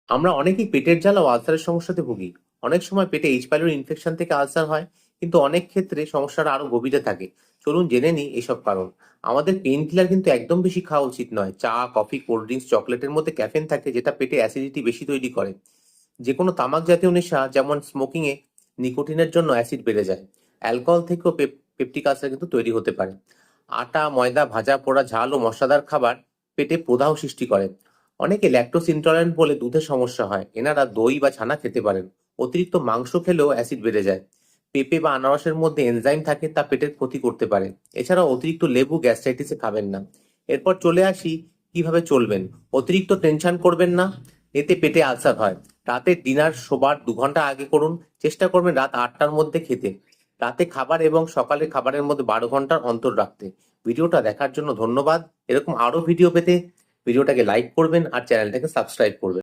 আমরা অনেকেই পেটের জ্বালা ও আলসারের সমস্যাতে ভুগি। অনেক সময় পেটে এইচ পাইলোরি ইনফেকশন থেকে আলসার হয়, কিন্তু অনেক ক্ষেত্রে সমস্যাটা আরো গভীরে থাকে। চলুন জেনে নিই এইসব কারণ। আমাদের পেইন কিলার কিন্তু একদম বেশি খাওয়া উচিত নয়। চা, কফি, কোল্ড ড্রিঙ্কস, চকলেটের মধ্যে ক্যাফেন থাকে, যেটা পেটে অ্যাসিডিটি বেশি তৈরি করে। যে কোনো তামাক জাতীয় নেশা যেমন স্মোকিং এ নিকোটিনের জন্য অ্যাসিড বেড়ে যায়। অ্যালকোহল থেকেও পেপটিক আলসার কিন্তু তৈরি হতে পারে। আটা, ময়দা, ভাজা পোড়া, ঝাল ও মশলাদার খাবার পেটে প্রদাহ সৃষ্টি করে। অনেকে ল্যাকটোজ ইনটলারেন্ট বলে দুধের সমস্যা হয়, এনারা দই বা ছানা খেতে পারেন। অতিরিক্ত মাংস খেলেও অ্যাসিড বেড়ে যায়। পেঁপে বা আনারসের মধ্যে এনজাইম থাকে, তা পেটের ক্ষতি করতে পারে। এছাড়াও অতিরিক্ত লেবু গ্যাস্ট্রাইটিসে খাবেন না। এরপর চলে আসি কিভাবে চলবেন। অতিরিক্ত টেনশন করবেন না, এতে পেটে আলসার হয়। রাতে ডিনার শোবার 2 ঘন্টা আগে করুন। চেষ্টা করবেন রাত 8টার মধ্যে খেতে। রাতে খাবার এবং সকালে খাবারের মধ্যে 12 ঘন্টার অন্তর রাখতে। ভিডিওটা দেখার জন্য ধন্যবাদ। এরকম আরো ভিডিও পেতে ভিডিওটাকে লাইক করবেন আর চ্যানেলটাকে সাবস্ক্রাইব করবেন।